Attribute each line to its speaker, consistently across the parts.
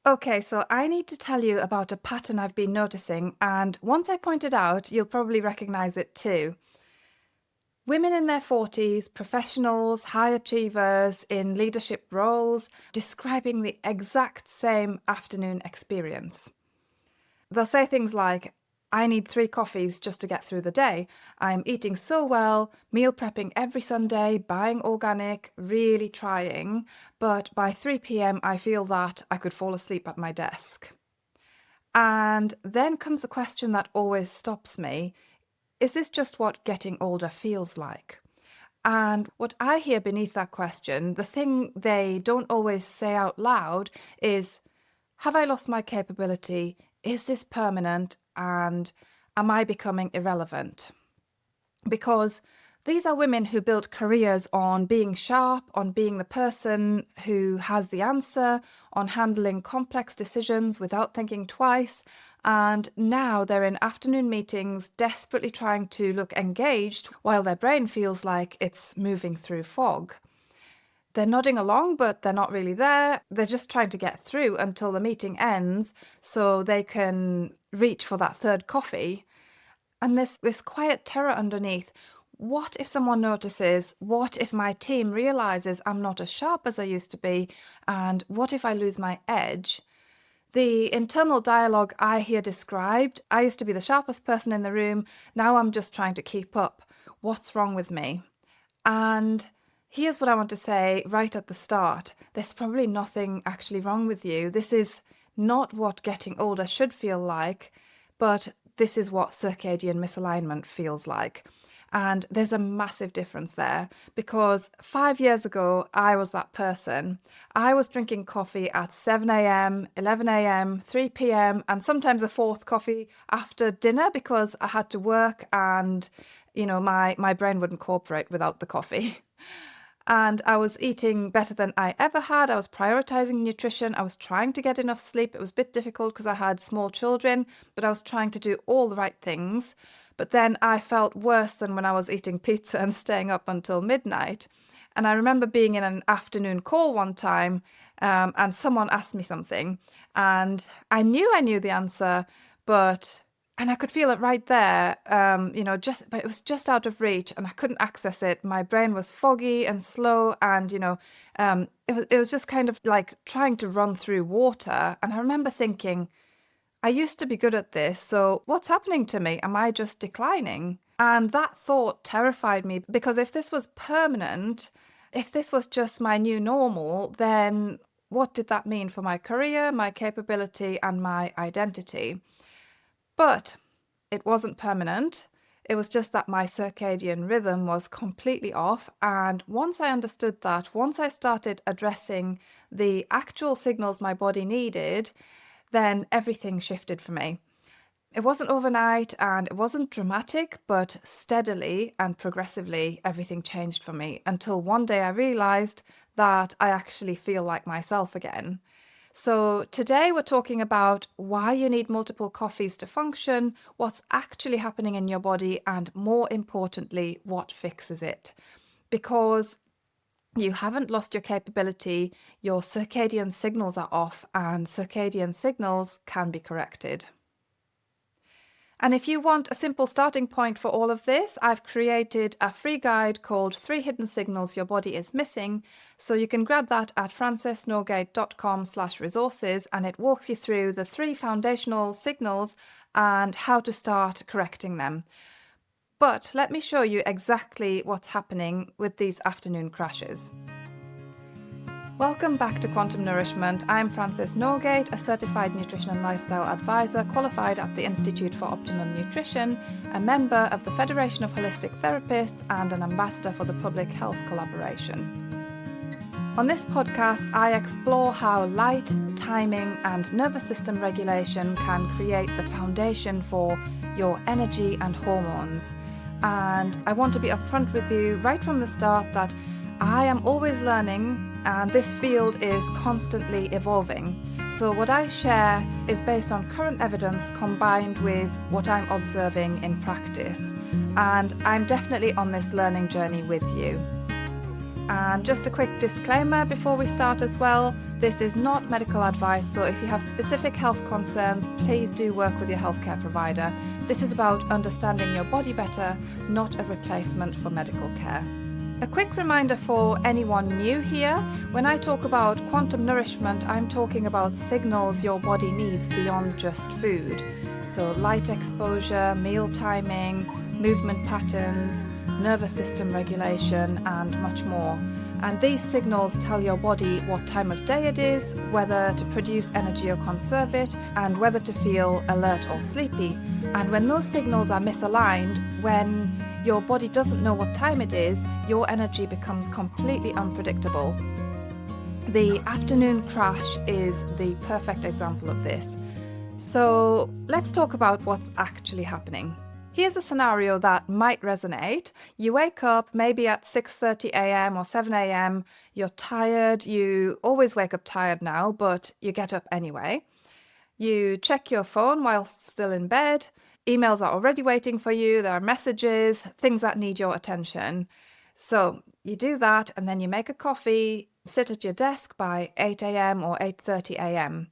Speaker 1: Okay, so I need to tell you about a pattern I've been noticing, and once I point it out, you'll probably recognize it too. Women in their 40s, professionals, high achievers in leadership roles, describing the exact same afternoon experience. They'll say things like, I need 3 coffees just to get through the day. I'm eating so well, meal prepping every Sunday, buying organic, really trying, but by 3 p.m. I feel that I could fall asleep at my desk. And then comes the question that always stops me. Is this just what getting older feels like? And what I hear beneath that question, the thing they don't always say out loud is, have I lost my capability? Is this permanent? And am I becoming irrelevant? Because these are women who built careers on being sharp, on being the person who has the answer, on handling complex decisions without thinking twice. And now they're in afternoon meetings, desperately trying to look engaged while their brain feels like it's moving through fog. They're nodding along, but they're not really there. They're just trying to get through until the meeting ends so they can reach for that third coffee. And this quiet terror underneath. What if someone notices? What if my team realizes I'm not as sharp as I used to be? And what if I lose my edge? The internal dialogue I hear described, I used to be the sharpest person in the room. Now I'm just trying to keep up. What's wrong with me? And here's what I want to say right at the start. There's probably nothing actually wrong with you. This is not what getting older should feel like, but this is what circadian misalignment feels like. And there's a massive difference there because 5 years ago, I was that person. I was drinking coffee at 7 a.m., 11 a.m., 3 p.m., and sometimes a fourth coffee after dinner because I had to work and, my brain wouldn't cooperate without the coffee. And I was eating better than I ever had. I was prioritizing nutrition. I was trying to get enough sleep. It was a bit difficult because I had small children, but I was trying to do all the right things. But then I felt worse than when I was eating pizza and staying up until midnight. And I remember being in an afternoon call one time, and someone asked me something, and I knew the answer, and I could feel it right there, but it was just out of reach and I couldn't access it. My brain was foggy and slow and, it was just kind of like trying to run through water. And I remember thinking, I used to be good at this, so what's happening to me? Am I just declining? And that thought terrified me because if this was permanent, if this was just my new normal, then what did that mean for my career, my capability, and my identity? But it wasn't permanent. It was just that my circadian rhythm was completely off. And once I understood that, once I started addressing the actual signals my body needed, then everything shifted for me. It wasn't overnight and it wasn't dramatic, but steadily and progressively, everything changed for me until one day I realized that I actually feel like myself again. So today we're talking about why you need multiple coffees to function, what's actually happening in your body, and more importantly, what fixes it. Because you haven't lost your capability, your circadian signals are off, and circadian signals can be corrected. And if you want a simple starting point for all of this, I've created a free guide called 3 Hidden Signals Your Body is Missing. So you can grab that at francesnorgate.com/resources, and it walks you through the 3 foundational signals and how to start correcting them. But let me show you exactly what's happening with these afternoon crashes. Welcome back to Quantum Nourishment. I'm Frances Norgate, a certified nutrition and lifestyle advisor qualified at the Institute for Optimum Nutrition, a member of the Federation of Holistic Therapists, and an ambassador for the Public Health Collaboration. On this podcast, I explore how light, timing, and nervous system regulation can create the foundation for your energy and hormones. And I want to be upfront with you right from the start that I am always learning and this field is constantly evolving. So what I share is based on current evidence combined with what I'm observing in practice. And I'm definitely on this learning journey with you. And just a quick disclaimer before we start as well, this is not medical advice, so if you have specific health concerns, please do work with your healthcare provider. This is about understanding your body better, not a replacement for medical care. A quick reminder for anyone new here, when I talk about quantum nourishment, I'm talking about signals your body needs beyond just food. So light exposure, meal timing, movement patterns, nervous system regulation, and much more. And these signals tell your body what time of day it is, whether to produce energy or conserve it, and whether to feel alert or sleepy. And when those signals are misaligned, when your body doesn't know what time it is, your energy becomes completely unpredictable. The afternoon crash is the perfect example of this. So let's talk about what's actually happening. Here's a scenario that might resonate. You wake up maybe at 6:30 a.m. or 7 a.m. You're tired. You always wake up tired now, but you get up anyway. You check your phone whilst still in bed. Emails are already waiting for you. There are messages, things that need your attention. So you do that, and then you make a coffee, sit at your desk by 8 a.m. or 8:30 a.m.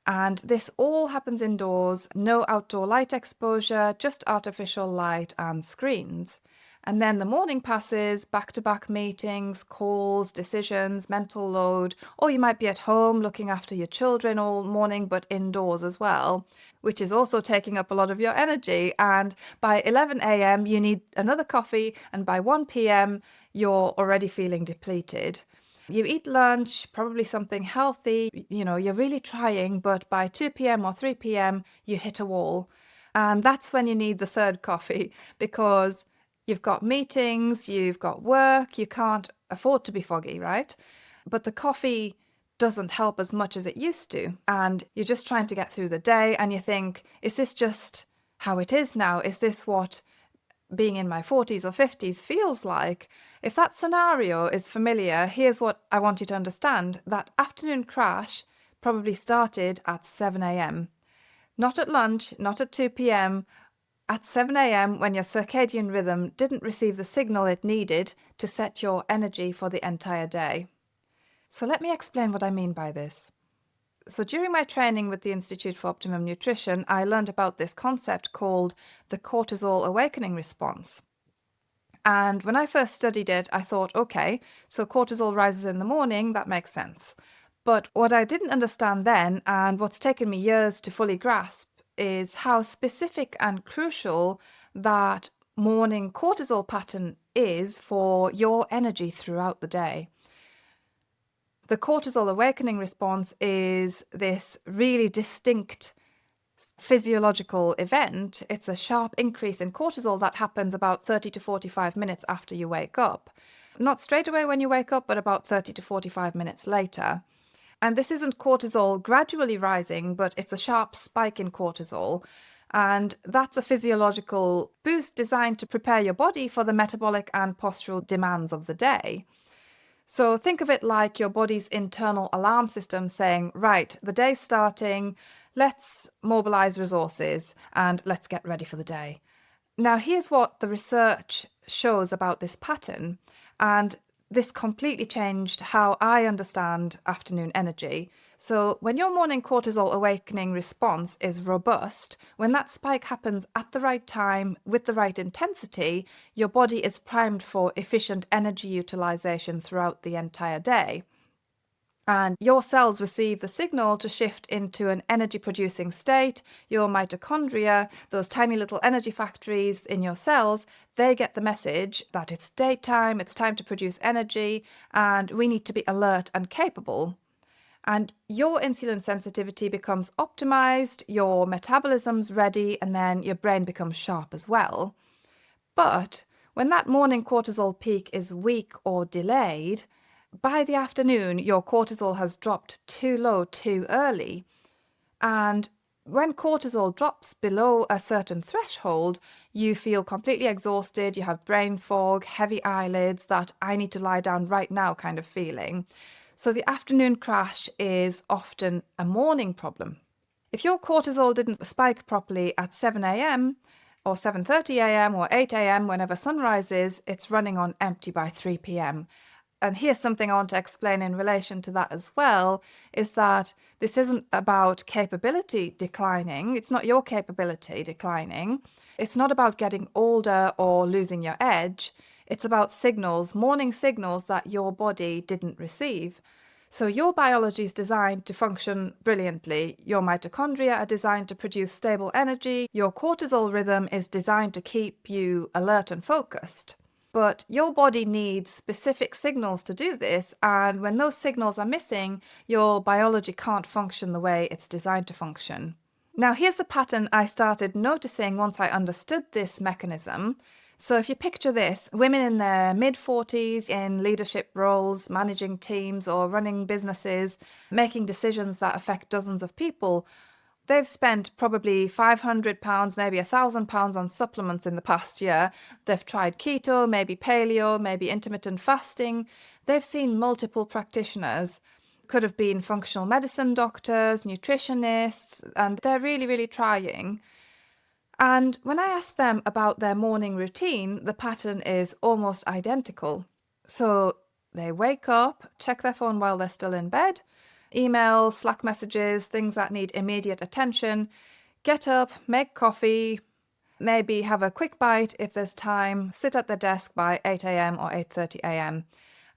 Speaker 1: And this all happens indoors, no outdoor light exposure, just artificial light and screens. And then the morning passes, back-to-back meetings, calls, decisions, mental load, or you might be at home looking after your children all morning, but indoors as well, which is also taking up a lot of your energy. And by 11 a.m., you need another coffee, and by 1 p.m., you're already feeling depleted. You eat lunch, probably something healthy, you're really trying, but by 2 p.m. or 3 p.m., you hit a wall. And that's when you need the third coffee, because you've got meetings, you've got work, you can't afford to be foggy, right? But the coffee doesn't help as much as it used to. And you're just trying to get through the day, and you think, is this just how it is now? Is this what being in my 40s or 50s feels like? If that scenario is familiar, here's what I want you to understand. That afternoon crash probably started at 7 a.m. Not at lunch, not at 2 p.m., at 7 a.m. when your circadian rhythm didn't receive the signal it needed to set your energy for the entire day. So let me explain what I mean by this. So during my training with the Institute for Optimum Nutrition, I learned about this concept called the cortisol awakening response. And when I first studied it, I thought, okay, so cortisol rises in the morning, that makes sense. But what I didn't understand then, and what's taken me years to fully grasp, is how specific and crucial that morning cortisol pattern is for your energy throughout the day. The cortisol awakening response is this really distinct physiological event. It's a sharp increase in cortisol that happens about 30 to 45 minutes after you wake up. Not straight away when you wake up, but about 30 to 45 minutes later. And this isn't cortisol gradually rising, but it's a sharp spike in cortisol. And that's a physiological boost designed to prepare your body for the metabolic and postural demands of the day. So think of it like your body's internal alarm system saying, right, the day's starting, let's mobilize resources and let's get ready for the day. Now, here's what the research shows about this pattern, and this completely changed how I understand afternoon energy. So when your morning cortisol awakening response is robust, when that spike happens at the right time with the right intensity, your body is primed for efficient energy utilization throughout the entire day. And your cells receive the signal to shift into an energy-producing state. Your mitochondria, those tiny little energy factories in your cells, they get the message that it's daytime, it's time to produce energy, and we need to be alert and capable. And your insulin sensitivity becomes optimized, your metabolism's ready, and then your brain becomes sharp as well. But when that morning cortisol peak is weak or delayed, by the afternoon, your cortisol has dropped too low too early. And when cortisol drops below a certain threshold, you feel completely exhausted, you have brain fog, heavy eyelids, that I need to lie down right now kind of feeling. So the afternoon crash is often a morning problem. If your cortisol didn't spike properly at 7 a.m. or 7:30 a.m. or 8 a.m. whenever sunrise is, it's running on empty by 3 p.m. And here's something I want to explain in relation to that as well, is that this isn't about capability declining. It's not your capability declining. It's not about getting older or losing your edge. It's about signals, morning signals that your body didn't receive. So your biology is designed to function brilliantly. Your mitochondria are designed to produce stable energy. Your cortisol rhythm is designed to keep you alert and focused. But your body needs specific signals to do this, and when those signals are missing, your biology can't function the way it's designed to function. Now, here's the pattern I started noticing once I understood this mechanism. So if you picture this, women in their mid-40s in leadership roles, managing teams or running businesses, making decisions that affect dozens of people, they've spent probably £500, maybe £1,000 on supplements in the past year. They've tried keto, maybe paleo, maybe intermittent fasting. They've seen multiple practitioners. Could have been functional medicine doctors, nutritionists, and they're really, really trying. And when I ask them about their morning routine, the pattern is almost identical. So they wake up, check their phone while they're still in bed, emails, Slack messages, things that need immediate attention, get up, make coffee, maybe have a quick bite if there's time, sit at the desk by 8 a.m. or 8:30 a.m.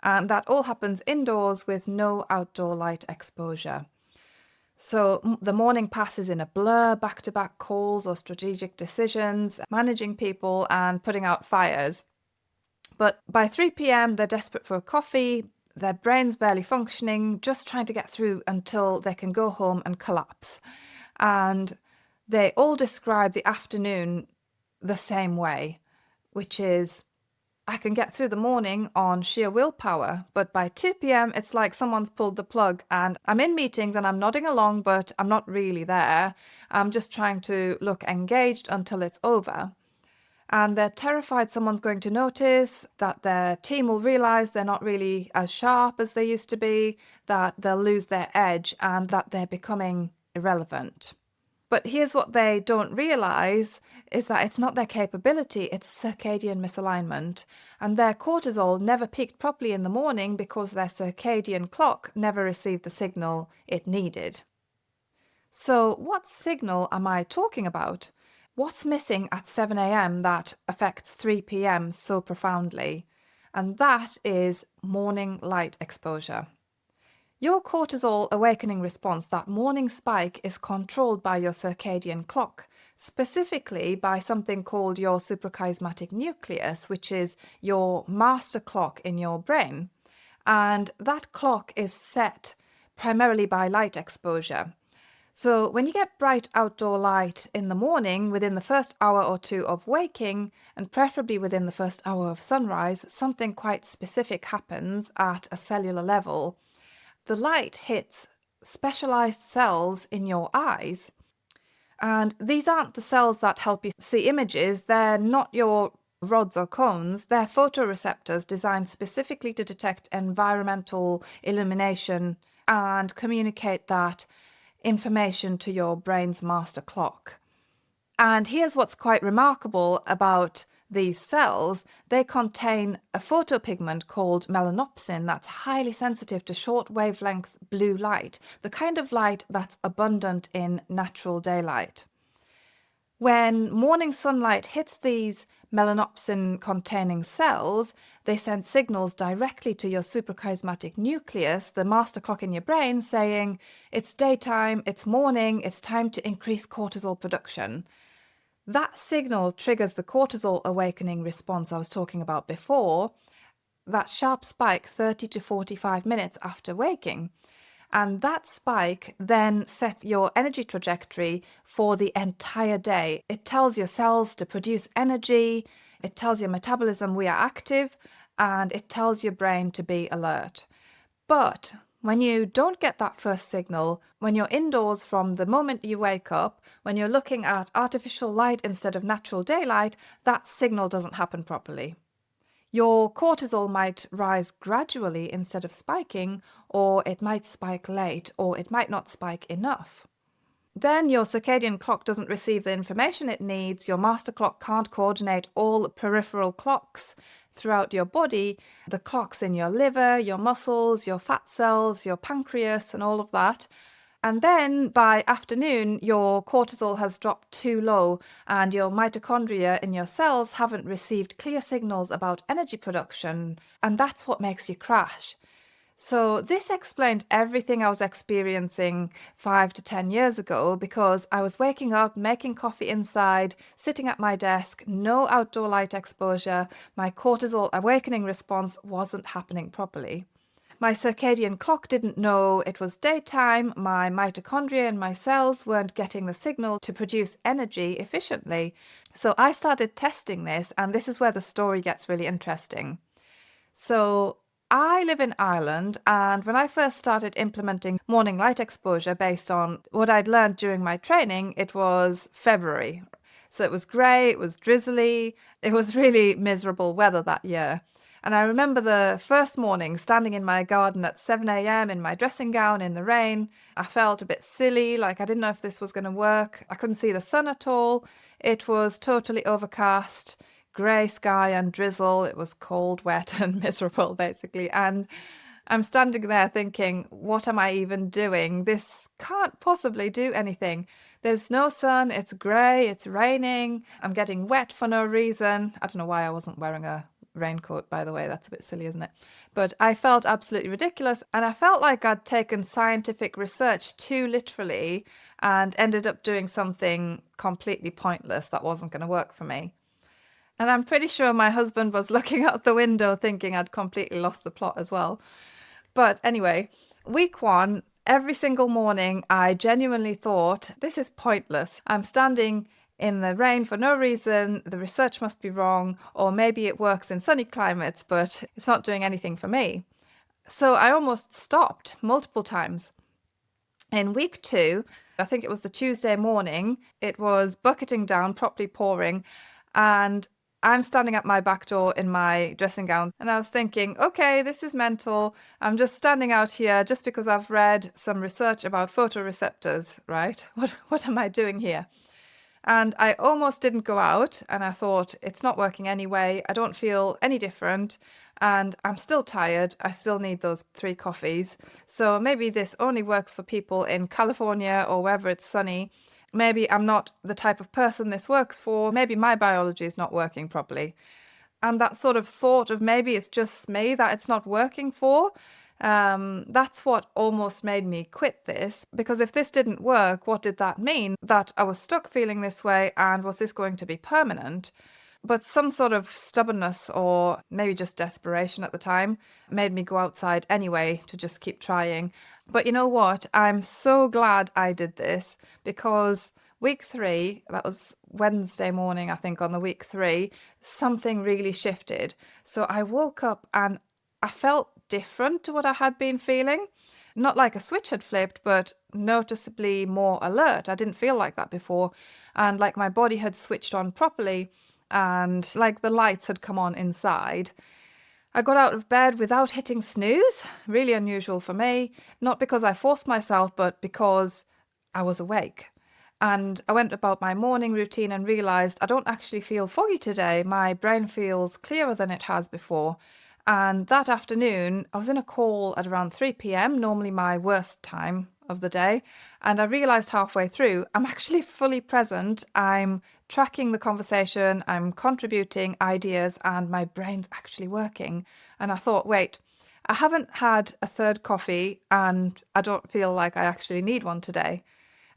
Speaker 1: And that all happens indoors with no outdoor light exposure. So the morning passes in a blur, back-to-back calls or strategic decisions, managing people and putting out fires. But by 3 p.m, they're desperate for a coffee, their brain's barely functioning, just trying to get through until they can go home and collapse. And they all describe the afternoon the same way, which is, I can get through the morning on sheer willpower, but by 2 p.m, it's like someone's pulled the plug and I'm in meetings and I'm nodding along, but I'm not really there. I'm just trying to look engaged until it's over. And they're terrified someone's going to notice, that their team will realize they're not really as sharp as they used to be, that they'll lose their edge, and that they're becoming irrelevant. But here's what they don't realize is that it's not their capability, it's circadian misalignment. And their cortisol never peaked properly in the morning because their circadian clock never received the signal it needed. So what signal am I talking about? What's missing at 7 a.m. that affects 3 p.m. so profoundly? And that is morning light exposure. Your cortisol awakening response, that morning spike, is controlled by your circadian clock, specifically by something called your suprachiasmatic nucleus, which is your master clock in your brain. And that clock is set primarily by light exposure. So when you get bright outdoor light in the morning, within the first hour or two of waking, and preferably within the first hour of sunrise, something quite specific happens at a cellular level. The light hits specialized cells in your eyes. And these aren't the cells that help you see images. They're not your rods or cones. They're photoreceptors designed specifically to detect environmental illumination and communicate that information to your brain's master clock. And here's what's quite remarkable about these cells. They contain a photopigment called melanopsin that's highly sensitive to short wavelength blue light, the kind of light that's abundant in natural daylight. When morning sunlight hits these melanopsin-containing cells, they send signals directly to your suprachiasmatic nucleus, the master clock in your brain, saying, it's daytime, it's morning, it's time to increase cortisol production. That signal triggers the cortisol awakening response I was talking about before, that sharp spike 30 to 45 minutes after waking. And that spike then sets your energy trajectory for the entire day. It tells your cells to produce energy, it tells your metabolism we are active, and it tells your brain to be alert. But when you don't get that first signal, when you're indoors from the moment you wake up, when you're looking at artificial light instead of natural daylight, that signal doesn't happen properly. Your cortisol might rise gradually instead of spiking, or it might spike late, or it might not spike enough. Then your circadian clock doesn't receive the information it needs. Your master clock can't coordinate all the peripheral clocks throughout your body, the clocks in your liver, your muscles, your fat cells, your pancreas, and all of that. And then by afternoon, your cortisol has dropped too low and your mitochondria in your cells haven't received clear signals about energy production. And that's what makes you crash. So this explained everything I was experiencing 5 to 10 years ago, because I was waking up, making coffee inside, sitting at my desk, no outdoor light exposure. My cortisol awakening response wasn't happening properly. My circadian clock didn't know it was daytime. My mitochondria and my cells weren't getting the signal to produce energy efficiently. So I started testing this, and this is where the story gets really interesting. So I live in Ireland, and when I first started implementing morning light exposure based on what I'd learned during my training, it was February. So it was grey, it was drizzly, it was really miserable weather that year. And I remember the first morning standing in my garden at 7 a.m. in my dressing gown in the rain. I felt a bit silly, like I didn't know if this was going to work. I couldn't see the sun at all. It was totally overcast, grey sky and drizzle. It was cold, wet and miserable, basically. And I'm standing there thinking, what am I even doing? This can't possibly do anything. There's no sun, it's grey, it's raining, I'm getting wet for no reason. I don't know why I wasn't wearing a raincoat, by the way. That's a bit silly, isn't it? But I felt absolutely ridiculous, and I felt like I'd taken scientific research too literally and ended up doing something completely pointless that wasn't going to work for me. And I'm pretty sure my husband was looking out the window thinking I'd completely lost the plot as well. But anyway, week one, every single morning, I genuinely thought, this is pointless. I'm standing in the rain for no reason. The research must be wrong, or maybe it works in sunny climates, but it's not doing anything for me. So I almost stopped multiple times. In week two, I think it was the Tuesday morning, it was bucketing down, properly pouring, and I'm standing at my back door in my dressing gown, and I was thinking, okay, this is mental. I'm just standing out here just because I've read some research about photoreceptors, right? What am I doing here? And I almost didn't go out, and I thought, it's not working anyway. I don't feel any different, and I'm still tired. I still need those 3 coffees. So maybe this only works for people in California or wherever it's sunny. Maybe I'm not the type of person this works for. Maybe my biology is not working properly. And that sort of thought of maybe it's just me that it's not working for, that's what almost made me quit this. Because if this didn't work, what did that mean? That I was stuck feeling this way, and was this going to be permanent? But some sort of stubbornness, or maybe just desperation at the time, made me go outside anyway to just keep trying. But you know what? I'm so glad I did this, because week 3, that was Wednesday morning, I think, on the week 3, something really shifted. So I woke up and I felt different to what I had been feeling. Not like a switch had flipped, but noticeably more alert. I didn't feel like that before. And like my body had switched on properly, and like the lights had come on inside. I got out of bed without hitting snooze, really unusual for me, not because I forced myself, but because I was awake. And I went about my morning routine and realised I don't actually feel foggy today. My brain feels clearer than it has before. And that afternoon, I was in a call at around 3 p.m, normally my worst time of the day. And I realised halfway through, I'm actually fully present. I'm tracking the conversation, I'm contributing ideas, and my brain's actually working. And I thought, wait, I haven't had a 3rd coffee, and I don't feel like I actually need one today.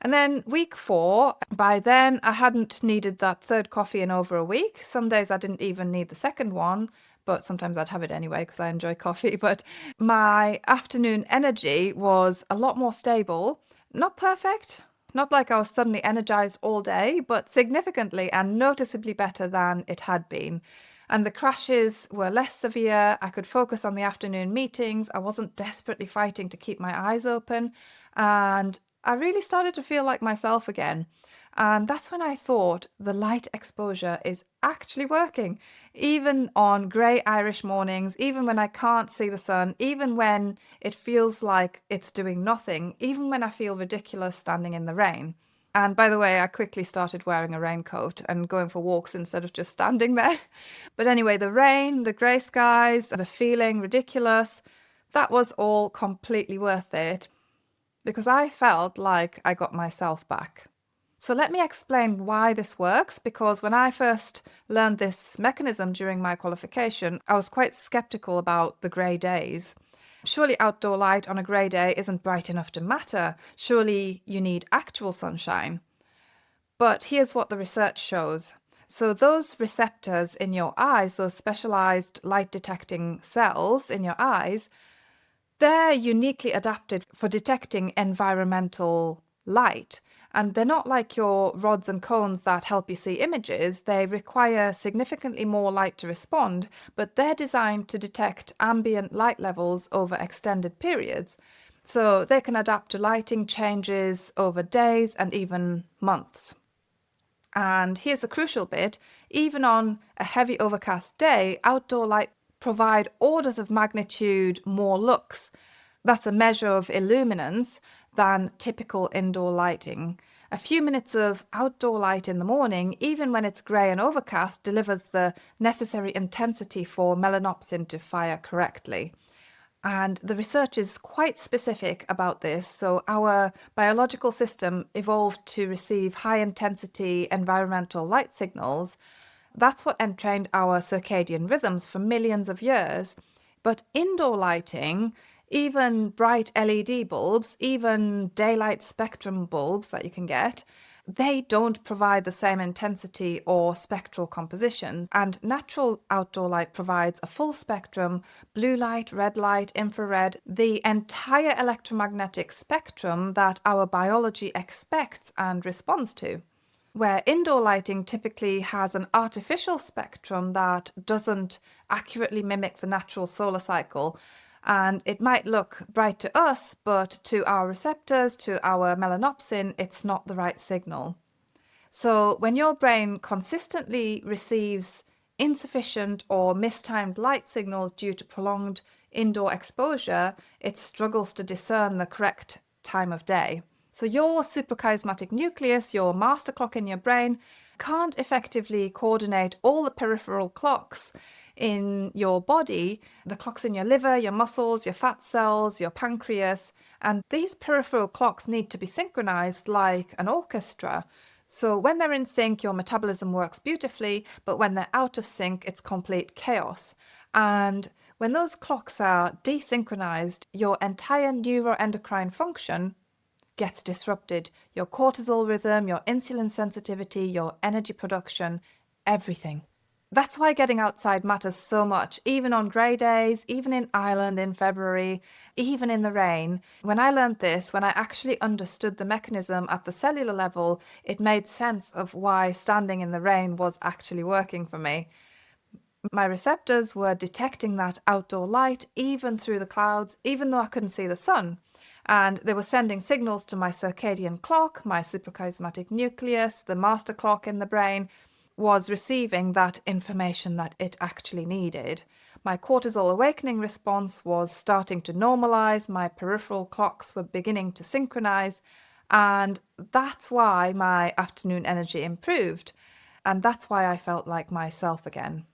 Speaker 1: And then week 4, by then I hadn't needed that 3rd coffee in over a week. Some days I didn't even need the 2nd one, but sometimes I'd have it anyway because I enjoy coffee. But my afternoon energy was a lot more stable. Not perfect, not like I was suddenly energized all day, but significantly and noticeably better than it had been. And the crashes were less severe. I could focus on the afternoon meetings. I wasn't desperately fighting to keep my eyes open. And I really started to feel like myself again. And that's when I thought the light exposure is actually working. Even on grey Irish mornings, even when I can't see the sun, even when it feels like it's doing nothing, even when I feel ridiculous standing in the rain. And by the way, I quickly started wearing a raincoat and going for walks instead of just standing there. But anyway, the rain, the grey skies, the feeling ridiculous, that was all completely worth it because I felt like I got myself back. So let me explain why this works, because when I first learned this mechanism during my qualification, I was quite skeptical about the grey days. Surely outdoor light on a grey day isn't bright enough to matter. Surely you need actual sunshine. But here's what the research shows. So those receptors in your eyes, those specialized light detecting cells in your eyes, they're uniquely adapted for detecting environmental light. And they're not like your rods and cones that help you see images. They require significantly more light to respond, but they're designed to detect ambient light levels over extended periods. So they can adapt to lighting changes over days and even months. And here's the crucial bit. Even on a heavy overcast day, outdoor light provide orders of magnitude more lux. That's a measure of illuminance than typical indoor lighting. A few minutes of outdoor light in the morning, even when it's grey and overcast, delivers the necessary intensity for melanopsin to fire correctly. And the research is quite specific about this. So our biological system evolved to receive high intensity environmental light signals. That's what entrained our circadian rhythms for millions of years. But indoor lighting, even bright LED bulbs, even daylight spectrum bulbs that you can get, they don't provide the same intensity or spectral compositions. And natural outdoor light provides a full spectrum, blue light, red light, infrared, the entire electromagnetic spectrum that our biology expects and responds to. Where indoor lighting typically has an artificial spectrum that doesn't accurately mimic the natural solar cycle, and it might look bright to us, but to our receptors, to our melanopsin, it's not the right signal. So when your brain consistently receives insufficient or mistimed light signals due to prolonged indoor exposure, it struggles to discern the correct time of day. So your suprachiasmatic nucleus, your master clock in your brain, can't effectively coordinate all the peripheral clocks in your body, the clocks in your liver, your muscles, your fat cells, your pancreas, and these peripheral clocks need to be synchronized like an orchestra. So when they're in sync, your metabolism works beautifully, but when they're out of sync, it's complete chaos. And when those clocks are desynchronized, your entire neuroendocrine function gets disrupted. Your cortisol rhythm, your insulin sensitivity, your energy production, everything. That's why getting outside matters so much, even on grey days, even in Ireland in February, even in the rain. When I learned this, when I actually understood the mechanism at the cellular level, it made sense of why standing in the rain was actually working for me. My receptors were detecting that outdoor light even through the clouds, even though I couldn't see the sun. And they were sending signals to my circadian clock, my suprachiasmatic nucleus, the master clock in the brain was receiving that information that it actually needed. My cortisol awakening response was starting to normalize, my peripheral clocks were beginning to synchronize, and that's why my afternoon energy improved. And that's why I felt like myself again.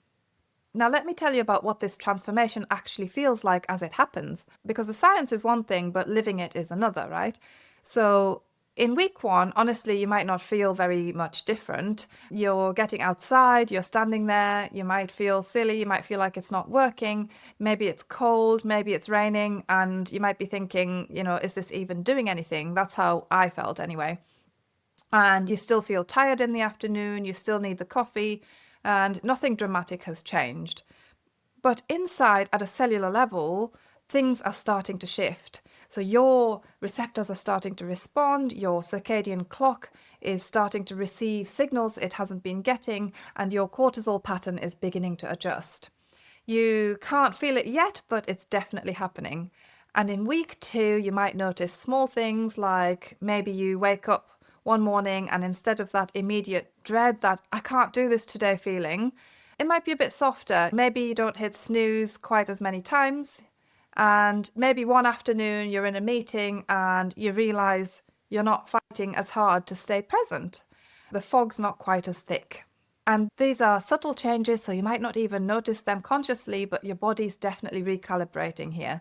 Speaker 1: Now, let me tell you about what this transformation actually feels like as it happens, because the science is one thing, but living it is another, right? So in week one, honestly, you might not feel very much different. You're getting outside, you're standing there, you might feel silly, you might feel like it's not working. Maybe it's cold, maybe it's raining, and you might be thinking, is this even doing anything? That's how I felt anyway. And you still feel tired in the afternoon, you still need the coffee, and nothing dramatic has changed. But inside, at a cellular level, things are starting to shift. So your receptors are starting to respond, your circadian clock is starting to receive signals it hasn't been getting, and your cortisol pattern is beginning to adjust. You can't feel it yet, but it's definitely happening. And in week 2, you might notice small things like maybe you wake up one morning and instead of that immediate dread that I can't do this today feeling, it might be a bit softer. Maybe you don't hit snooze quite as many times. And maybe one afternoon you're in a meeting and you realize you're not fighting as hard to stay present. The fog's not quite as thick. And these are subtle changes, so you might not even notice them consciously, but your body's definitely recalibrating here.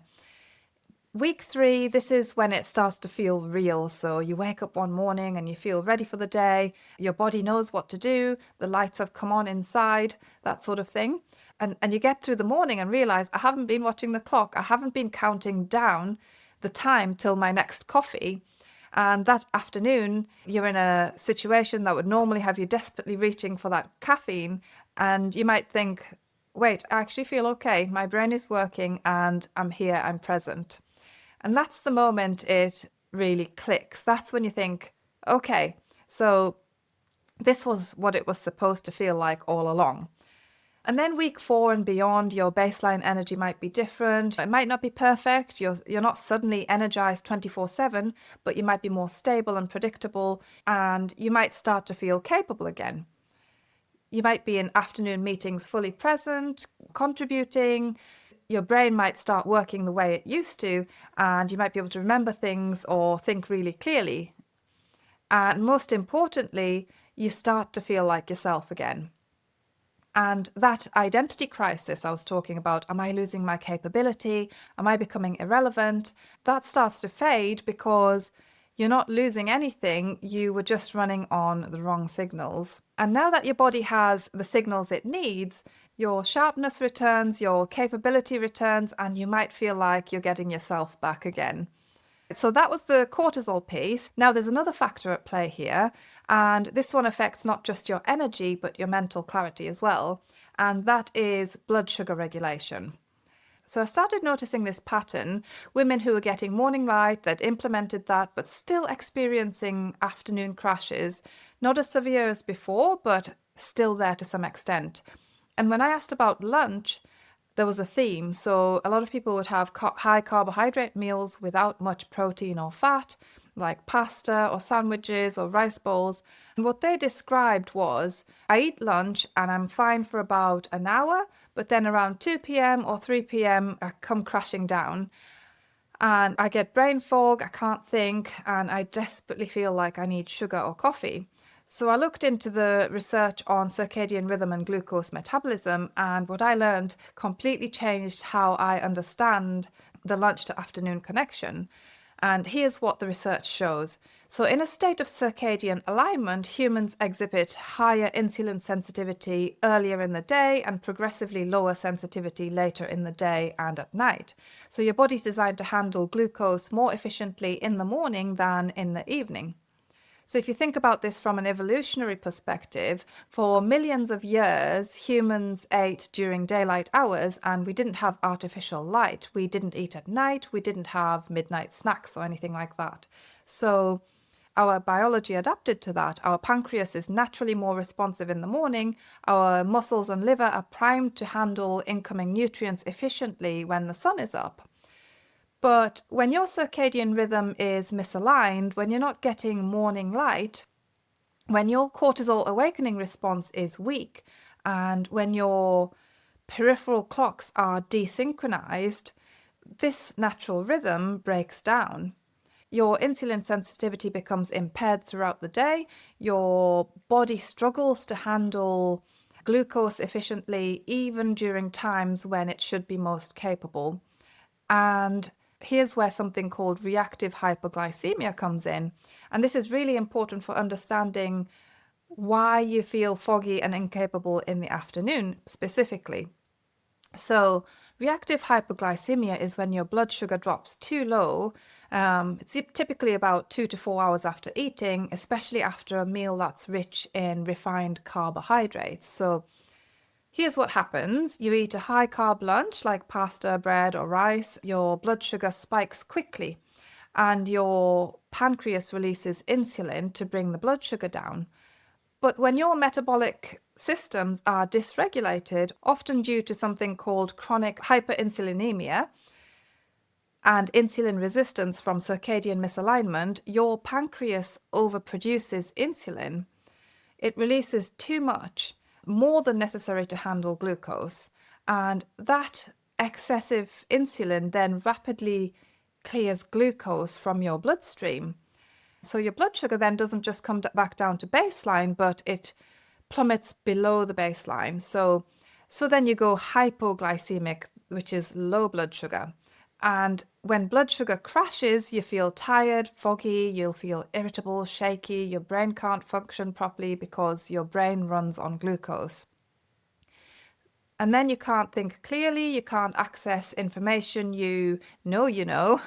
Speaker 1: Week 3, this is when it starts to feel real. So you wake up one morning and you feel ready for the day. Your body knows what to do. The lights have come on inside, that sort of thing. And you get through the morning and realize I haven't been watching the clock. I haven't been counting down the time till my next coffee. And that afternoon, you're in a situation that would normally have you desperately reaching for that caffeine. And you might think, wait, I actually feel okay. My brain is working and I'm here, I'm present. And that's the moment it really clicks. That's when you think, okay, so this was what it was supposed to feel like all along. And then week 4 and beyond, your baseline energy might be different. It might not be perfect. You're not suddenly energized 24/7, but you might be more stable and predictable, and you might start to feel capable again. You might be in afternoon meetings fully present, contributing. Your brain might start working the way it used to, and you might be able to remember things or think really clearly. And most importantly, you start to feel like yourself again. And that identity crisis I was talking about, am I losing my capability? Am I becoming irrelevant? That starts to fade because you're not losing anything. You were just running on the wrong signals. And now that your body has the signals it needs, your sharpness returns, your capability returns, and you might feel like you're getting yourself back again. So that was the cortisol piece. Now there's another factor at play here, and this one affects not just your energy, but your mental clarity as well, and that is blood sugar regulation. So I started noticing this pattern. Women who were getting morning light, that implemented that, but still experiencing afternoon crashes, not as severe as before, but still there to some extent. And when I asked about lunch, there was a theme. So a lot of people would have high carbohydrate meals without much protein or fat, like pasta or sandwiches or rice bowls. And what they described was, I eat lunch and I'm fine for about an hour, but then around 2 p.m. or 3 p.m. I come crashing down. And I get brain fog, I can't think, and I desperately feel like I need sugar or coffee. So I looked into the research on circadian rhythm and glucose metabolism, and what I learned completely changed how I understand the lunch to afternoon connection. And here's what the research shows. So in a state of circadian alignment, humans exhibit higher insulin sensitivity earlier in the day and progressively lower sensitivity later in the day and at night. So your body's designed to handle glucose more efficiently in the morning than in the evening. So if you think about this from an evolutionary perspective, for millions of years, humans ate during daylight hours and we didn't have artificial light. We didn't eat at night. We didn't have midnight snacks or anything like that. So our biology adapted to that. Our pancreas is naturally more responsive in the morning. Our muscles and liver are primed to handle incoming nutrients efficiently when the sun is up. But when your circadian rhythm is misaligned, when you're not getting morning light, when your cortisol awakening response is weak, and when your peripheral clocks are desynchronized, this natural rhythm breaks down. Your insulin sensitivity becomes impaired throughout the day. Your body struggles to handle glucose efficiently, even during times when it should be most capable. And here's where something called reactive hypoglycemia comes in. And this is really important for understanding why you feel foggy and incapable in the afternoon specifically. So reactive hypoglycemia is when your blood sugar drops too low. It's typically about 2 to 4 hours after eating, especially after a meal that's rich in refined carbohydrates. So here's what happens. You eat a high carb lunch like pasta, bread or rice. Your blood sugar spikes quickly and your pancreas releases insulin to bring the blood sugar down. But when your metabolic systems are dysregulated, often due to something called chronic hyperinsulinemia, and insulin resistance from circadian misalignment, your pancreas overproduces insulin. It releases too much, more than necessary to handle glucose, and that excessive insulin then rapidly clears glucose from your bloodstream. So your blood sugar then doesn't just come back down to baseline, but it plummets below the baseline. So then you go hypoglycemic, which is low blood sugar. And when blood sugar crashes, you feel tired, foggy, you'll feel irritable, shaky, your brain can't function properly because your brain runs on glucose. And then you can't think clearly, you can't access information you know,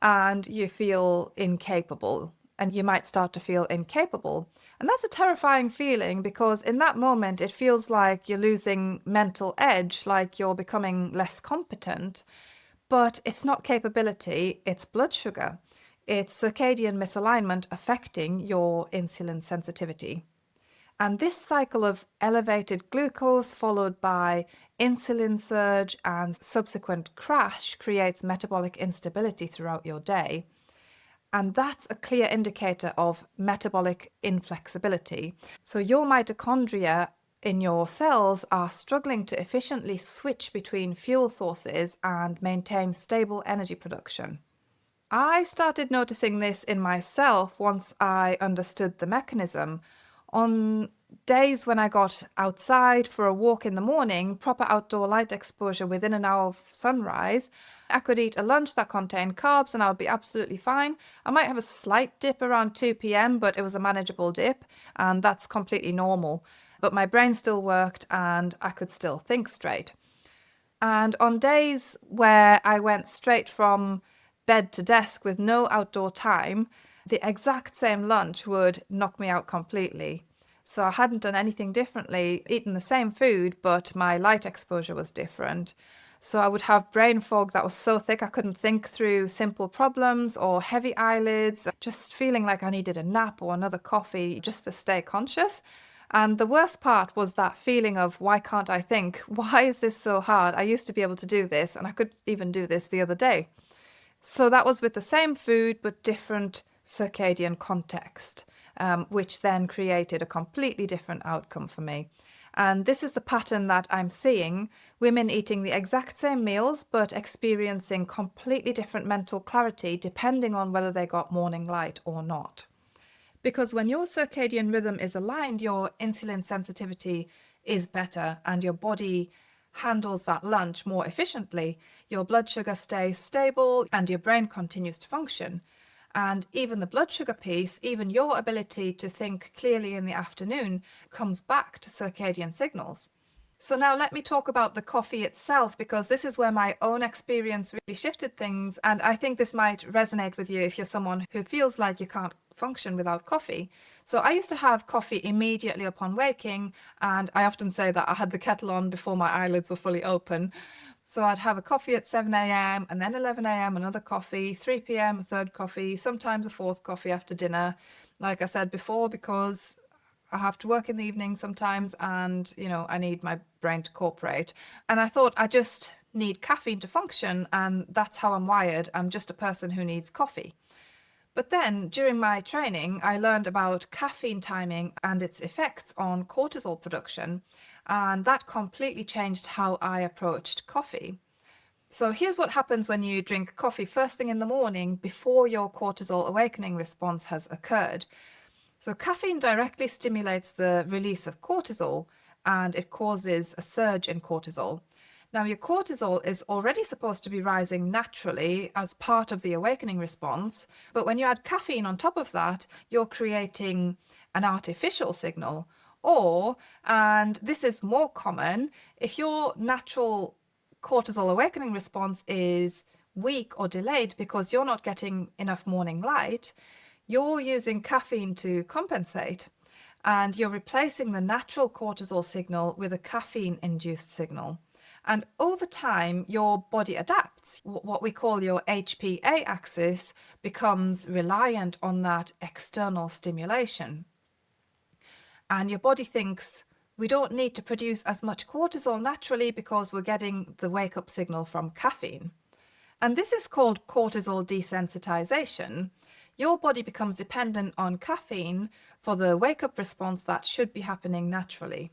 Speaker 1: and you feel incapable. And you might start to feel incapable. And that's a terrifying feeling because in that moment, it feels like you're losing mental edge, like you're becoming less competent. But it's not capability, it's blood sugar. It's circadian misalignment affecting your insulin sensitivity. And this cycle of elevated glucose followed by insulin surge and subsequent crash creates metabolic instability throughout your day. And that's a clear indicator of metabolic inflexibility. So your mitochondria in your cells are struggling to efficiently switch between fuel sources and maintain stable energy production. I started noticing this in myself once I understood the mechanism. On days when I got outside for a walk in the morning, proper outdoor light exposure within an hour of sunrise, I could eat a lunch that contained carbs and I would be absolutely fine. I might have a slight dip around 2 p.m., but it was a manageable dip, and that's completely normal. But my brain still worked and I could still think straight. And on days where I went straight from bed to desk with no outdoor time, the exact same lunch would knock me out completely. So I hadn't done anything differently, eaten the same food, but my light exposure was different. So I would have brain fog that was so thick I couldn't think through simple problems, or heavy eyelids, just feeling like I needed a nap or another coffee just to stay conscious. And the worst part was that feeling of, why can't I think? Why is this so hard? I used to be able to do this, and I could even do this the other day. So that was with the same food, but different circadian context, which then created a completely different outcome for me. And this is the pattern that I'm seeing: women eating the exact same meals, but experiencing completely different mental clarity depending on whether they got morning light or not. Because when your circadian rhythm is aligned, your insulin sensitivity is better and your body handles that lunch more efficiently. Your blood sugar stays stable and your brain continues to function. And even the blood sugar piece, even your ability to think clearly in the afternoon, comes back to circadian signals. So now let me talk about the coffee itself, because this is where my own experience really shifted things. And I think this might resonate with you if you're someone who feels like you can't function without coffee. So I used to have coffee immediately upon waking, and I often say that I had the kettle on before my eyelids were fully open. So I'd have a coffee at 7 a.m. and then 11 a.m. another coffee, 3 p.m. a third coffee, sometimes a fourth coffee after dinner. Like I said before, because I have to work in the evening sometimes, and I need my brain to cooperate. And I thought, I just need caffeine to function, and that's how I'm wired. I'm just a person who needs coffee. But then during my training, I learned about caffeine timing and its effects on cortisol production, and that completely changed how I approached coffee. So here's what happens when you drink coffee first thing in the morning before your cortisol awakening response has occurred. So caffeine directly stimulates the release of cortisol, and it causes a surge in cortisol. Now, your cortisol is already supposed to be rising naturally as part of the awakening response, but when you add caffeine on top of that, you're creating an artificial signal. Or, and this is more common, if your natural cortisol awakening response is weak or delayed because you're not getting enough morning light, you're using caffeine to compensate, and you're replacing the natural cortisol signal with a caffeine-induced signal. And over time, your body adapts. What we call your HPA axis becomes reliant on that external stimulation. And your body thinks, we don't need to produce as much cortisol naturally because we're getting the wake-up signal from caffeine. And this is called cortisol desensitization. Your body becomes dependent on caffeine for the wake-up response that should be happening naturally.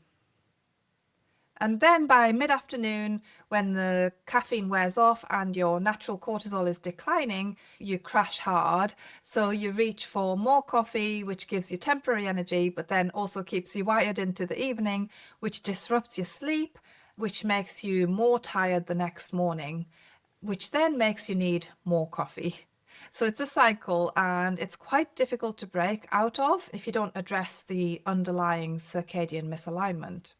Speaker 1: And then by mid-afternoon, when the caffeine wears off and your natural cortisol is declining, you crash hard. So you reach for more coffee, which gives you temporary energy, but then also keeps you wired into the evening, which disrupts your sleep, which makes you more tired the next morning, which then makes you need more coffee. So it's a cycle, and it's quite difficult to break out of if you don't address the underlying circadian misalignment.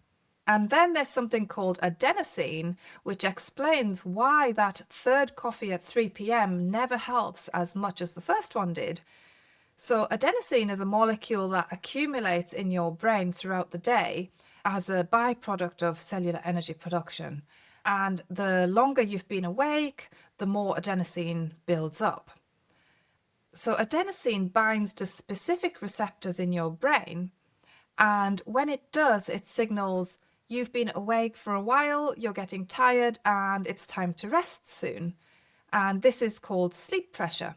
Speaker 1: And then there's something called adenosine, which explains why that third coffee at 3 p.m. never helps as much as the first one did. So adenosine is a molecule that accumulates in your brain throughout the day as a byproduct of cellular energy production. And the longer you've been awake, the more adenosine builds up. So adenosine binds to specific receptors in your brain, and when it does, it signals you've been awake for a while, you're getting tired, and it's time to rest soon. And this is called sleep pressure.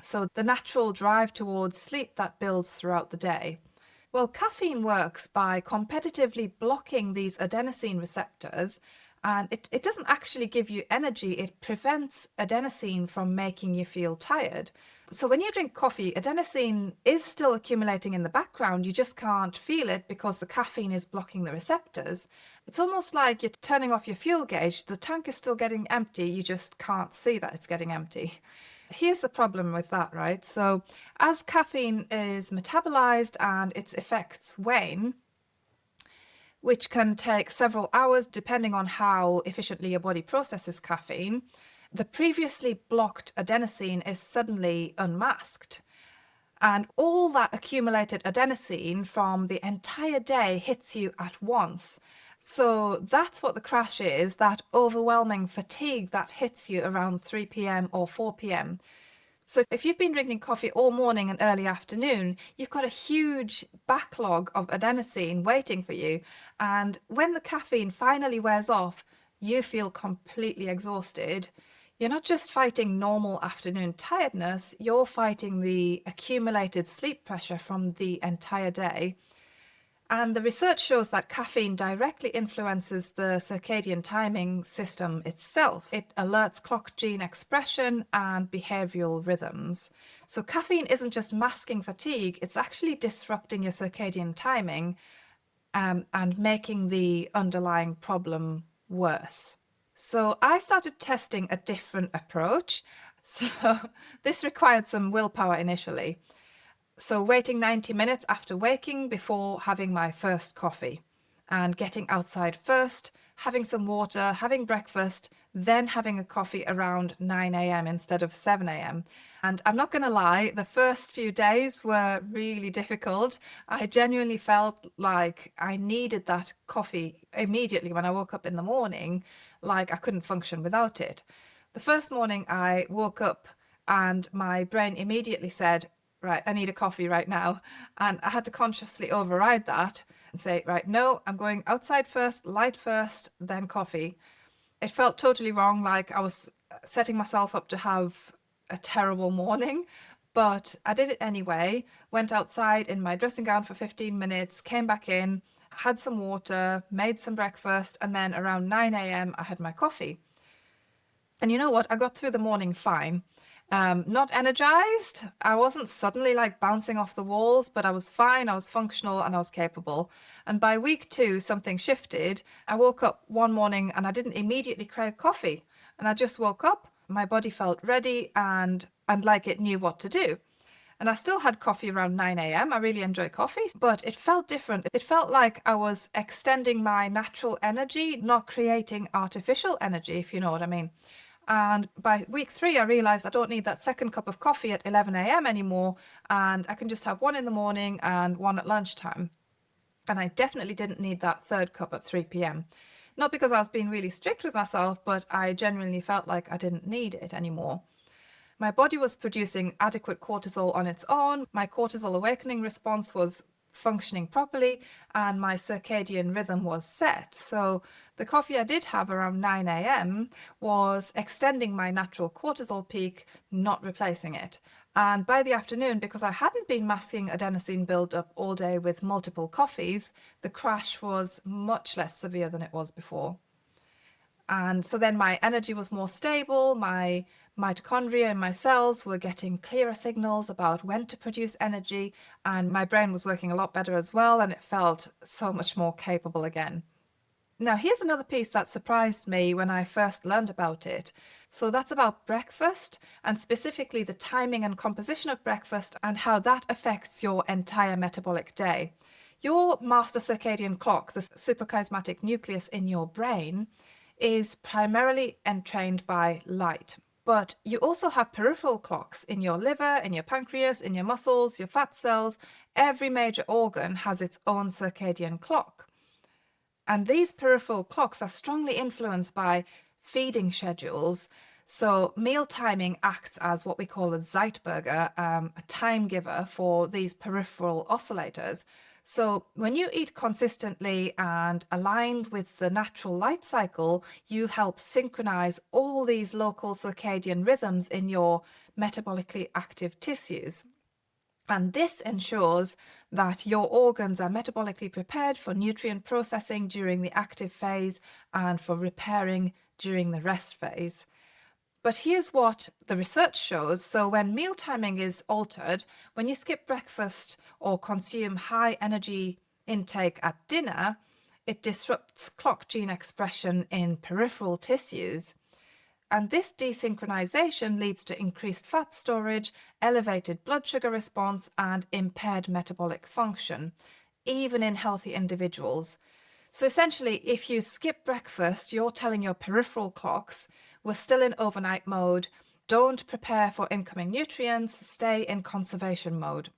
Speaker 1: So the natural drive towards sleep that builds throughout the day. Well, caffeine works by competitively blocking these adenosine receptors, and it doesn't actually give you energy, it prevents adenosine from making you feel tired. So when you drink coffee, adenosine is still accumulating in the background, you just can't feel it because the caffeine is blocking the receptors. It's almost like you're turning off your fuel gauge, the tank is still getting empty, you just can't see that it's getting empty. Here's the problem with that, right? So as caffeine is metabolized and its effects wane, which can take several hours depending on how efficiently your body processes caffeine, the previously blocked adenosine is suddenly unmasked. And all that accumulated adenosine from the entire day hits you at once. So that's what the crash is, that overwhelming fatigue that hits you around 3 p.m. or 4 p.m. So if you've been drinking coffee all morning and early afternoon, you've got a huge backlog of adenosine waiting for you. And when the caffeine finally wears off, you feel completely exhausted. You're not just fighting normal afternoon tiredness, you're fighting the accumulated sleep pressure from the entire day. And the research shows that caffeine directly influences the circadian timing system itself. It alerts clock gene expression and behavioral rhythms. So caffeine isn't just masking fatigue, it's actually disrupting your circadian timing and making the underlying problem worse. So I started testing a different approach. So this required some willpower initially. So waiting 90 minutes after waking before having my first coffee, and getting outside first, having some water, having breakfast, then having a coffee around 9 a.m. instead of 7 a.m. And I'm not going to lie, the first few days were really difficult. I genuinely felt like I needed that coffee immediately when I woke up in the morning, like I couldn't function without it. The first morning I woke up and my brain immediately said, right, I need a coffee right now. And I had to consciously override that and say, right, no, I'm going outside first, light first, then coffee. It felt totally wrong, like I was setting myself up to have a terrible morning, but I did it anyway. Went outside in my dressing gown for 15 minutes, came back in, had some water, made some breakfast, and then around 9 a.m. I had my coffee. And you know what? I got through the morning fine. Not energized. I wasn't suddenly like bouncing off the walls, but I was fine, I was functional, and I was capable. And by week 2, something shifted. I woke up one morning and I didn't immediately crave coffee. And I just woke up, my body felt ready and like it knew what to do. And I still had coffee around 9 a.m. I really enjoy coffee, but it felt different. It felt like I was extending my natural energy, not creating artificial energy, if you know what I mean. And by week 3, I realized I don't need that second cup of coffee at 11 a.m. anymore, and I can just have one in the morning and one at lunchtime. And I definitely didn't need that third cup at 3 p.m. Not because I was being really strict with myself, but I genuinely felt like I didn't need it anymore. My body was producing adequate cortisol on its own. My cortisol awakening response was functioning properly and my circadian rhythm was set. So the coffee I did have around 9 a.m. was extending my natural cortisol peak, not replacing it. And by the afternoon, because I hadn't been masking adenosine buildup all day with multiple coffees, the crash was much less severe than it was before. And so then my energy was more stable, my mitochondria and my cells were getting clearer signals about when to produce energy, and my brain was working a lot better as well, and it felt so much more capable again. Now, here's another piece that surprised me when I first learned about it. So that's about breakfast, and specifically the timing and composition of breakfast and how that affects your entire metabolic day. Your master circadian clock, the suprachiasmatic nucleus in your brain, is primarily entrained by light. But you also have peripheral clocks in your liver, in your pancreas, in your muscles, your fat cells. Every major organ has its own circadian clock. And these peripheral clocks are strongly influenced by feeding schedules. So meal timing acts as what we call a Zeitberger, a time giver for these peripheral oscillators. So when you eat consistently and aligned with the natural light cycle, you help synchronize all these local circadian rhythms in your metabolically active tissues. And this ensures that your organs are metabolically prepared for nutrient processing during the active phase and for repairing during the rest phase. But here's what the research shows. So when meal timing is altered, when you skip breakfast or consume high energy intake at dinner, it disrupts clock gene expression in peripheral tissues. And this desynchronization leads to increased fat storage, elevated blood sugar response, and impaired metabolic function, even in healthy individuals. So essentially, if you skip breakfast, you're telling your peripheral clocks, we're still in overnight mode, don't prepare for incoming nutrients, stay in conservation mode.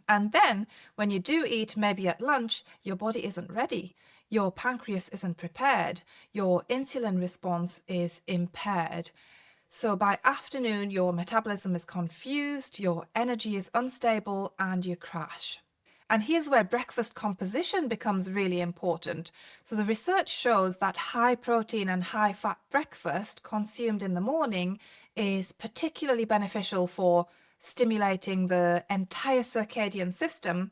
Speaker 1: And then when you do eat, maybe at lunch, your body isn't ready. Your pancreas isn't prepared. Your insulin response is impaired. So by afternoon, your metabolism is confused, your energy is unstable, and you crash. And here's where breakfast composition becomes really important. So the research shows that high protein and high fat breakfast consumed in the morning is particularly beneficial for stimulating the entire circadian system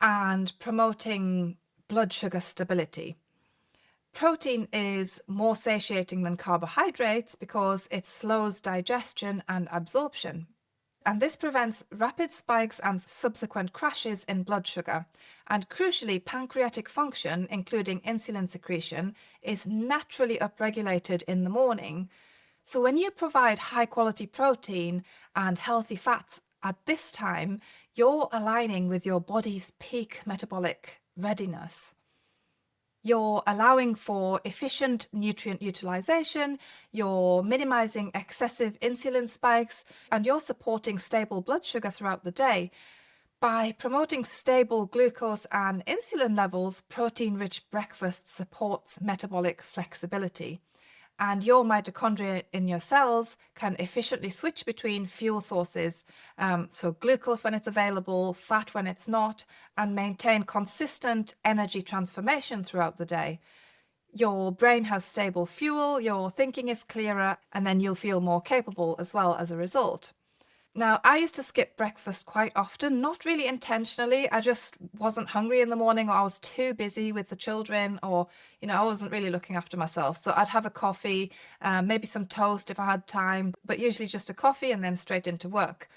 Speaker 1: and promoting blood sugar stability. Protein is more satiating than carbohydrates because it slows digestion and absorption. And this prevents rapid spikes and subsequent crashes in blood sugar. And crucially, pancreatic function, including insulin secretion, is naturally upregulated in the morning. So when you provide high quality protein and healthy fats at this time, you're aligning with your body's peak metabolic readiness. You're allowing for efficient nutrient utilization, you're minimizing excessive insulin spikes, and you're supporting stable blood sugar throughout the day. By promoting stable glucose and insulin levels, protein-rich breakfast supports metabolic flexibility. And your mitochondria in your cells can efficiently switch between fuel sources, so glucose when it's available, fat when it's not, and maintain consistent energy transformation throughout the day. Your brain has stable fuel, your thinking is clearer, and then you'll feel more capable as well as a result. Now, I used to skip breakfast quite often, not really intentionally. I just wasn't hungry in the morning, or I was too busy with the children, or, I wasn't really looking after myself. So I'd have a coffee, maybe some toast if I had time, but usually just a coffee and then straight into work.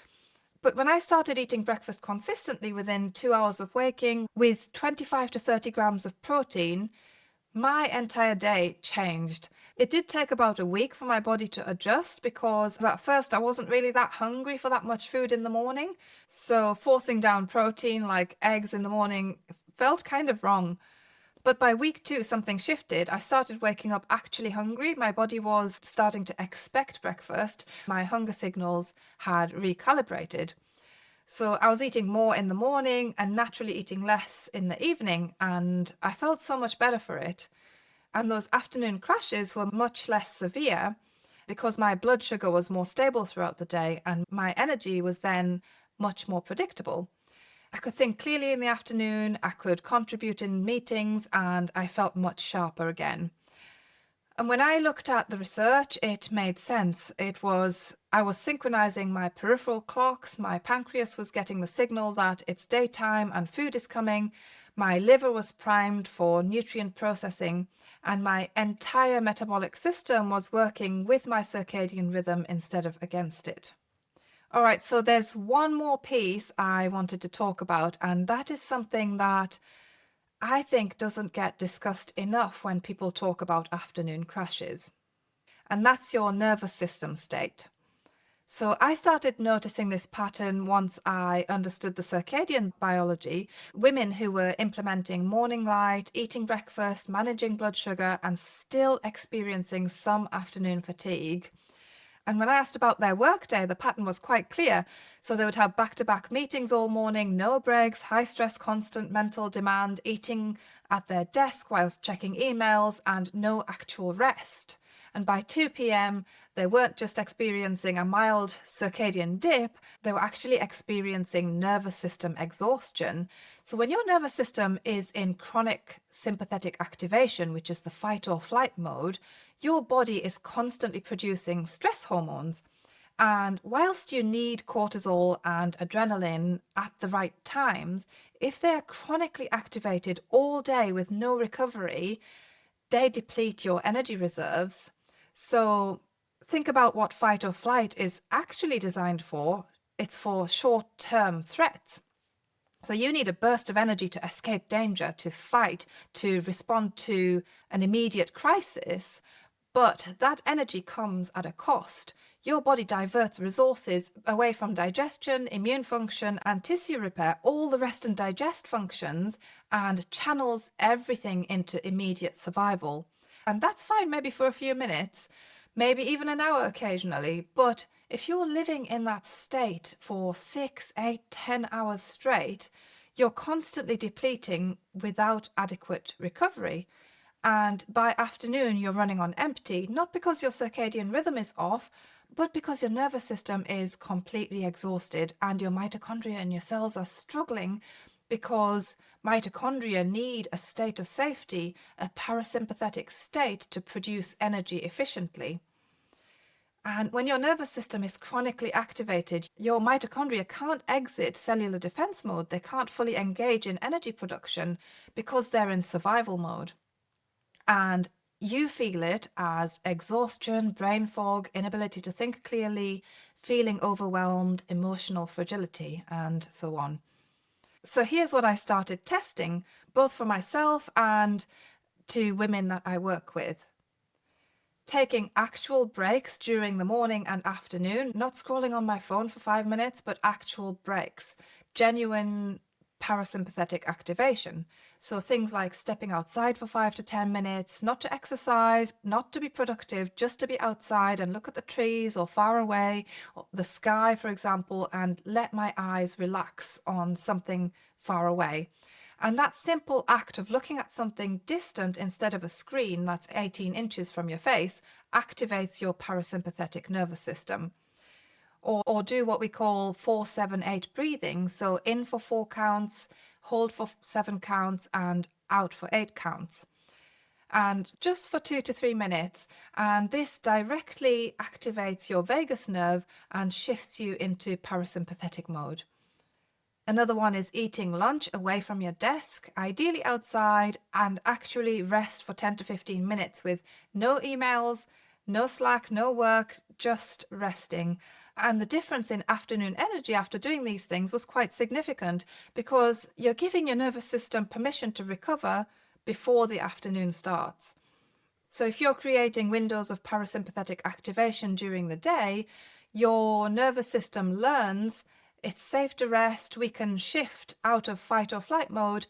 Speaker 1: But when I started eating breakfast consistently within 2 hours of waking with 25 to 30 grams of protein, my entire day changed. It did take about a week for my body to adjust because at first I wasn't really that hungry for that much food in the morning. So forcing down protein like eggs in the morning felt kind of wrong. But by week 2, something shifted. I started waking up actually hungry. My body was starting to expect breakfast. My hunger signals had recalibrated. So I was eating more in the morning and naturally eating less in the evening, and I felt so much better for it. And those afternoon crashes were much less severe because my blood sugar was more stable throughout the day and my energy was then much more predictable. I could think clearly in the afternoon, I could contribute in meetings, and I felt much sharper again. And when I looked at the research, it made sense. I was synchronizing my peripheral clocks, my pancreas was getting the signal that it's daytime and food is coming, my liver was primed for nutrient processing, and my entire metabolic system was working with my circadian rhythm instead of against it. All right, so there's one more piece I wanted to talk about, and that is something that I think doesn't get discussed enough when people talk about afternoon crashes, and that's your nervous system state. So I started noticing this pattern once I understood the circadian biology. Women who were implementing morning light, eating breakfast, managing blood sugar, and still experiencing some afternoon fatigue. And when I asked about their workday, the pattern was quite clear. So they would have back-to-back meetings all morning, no breaks, high stress, constant mental demand, eating at their desk whilst checking emails, and no actual rest. And by 2 p.m., they weren't just experiencing a mild circadian dip, they were actually experiencing nervous system exhaustion. So when your nervous system is in chronic sympathetic activation, which is the fight or flight mode, your body is constantly producing stress hormones. And whilst you need cortisol and adrenaline at the right times, if they are chronically activated all day with no recovery, they deplete your energy reserves. So think about what fight or flight is actually designed for. It's for short-term threats. So you need a burst of energy to escape danger, to fight, to respond to an immediate crisis. But that energy comes at a cost. Your body diverts resources away from digestion, immune function, and tissue repair, all the rest and digest functions, and channels everything into immediate survival. And that's fine maybe for a few minutes, maybe even an hour occasionally. But if you're living in that state for 6, 8, 10 hours straight, you're constantly depleting without adequate recovery. And by afternoon, you're running on empty, not because your circadian rhythm is off, but because your nervous system is completely exhausted and your mitochondria and your cells are struggling because mitochondria need a state of safety, a parasympathetic state to produce energy efficiently. And when your nervous system is chronically activated, your mitochondria can't exit cellular defense mode. They can't fully engage in energy production because they're in survival mode. And you feel it as exhaustion, brain fog, inability to think clearly, feeling overwhelmed, emotional fragility, and so on. So here's what I started testing, both for myself and to women that I work with. Taking actual breaks during the morning and afternoon, not scrolling on my phone for 5 minutes, but actual breaks, genuine parasympathetic activation. So things like stepping outside for 5 to 10 minutes, not to exercise, not to be productive, just to be outside and look at the trees or far away, or the sky, for example, and let my eyes relax on something far away. And that simple act of looking at something distant instead of a screen that's 18 inches from your face activates your parasympathetic nervous system. Or do what we call 4-7-8 breathing. So in for 4 counts, hold for 7 counts, and out for 8 counts. And just for 2 to 3 minutes. And this directly activates your vagus nerve and shifts you into parasympathetic mode. Another one is eating lunch away from your desk, ideally outside, and actually rest for 10 to 15 minutes with no emails, no Slack, no work, just resting. And the difference in afternoon energy after doing these things was quite significant because you're giving your nervous system permission to recover before the afternoon starts. So if you're creating windows of parasympathetic activation during the day, your nervous system learns it's safe to rest, we can shift out of fight or flight mode,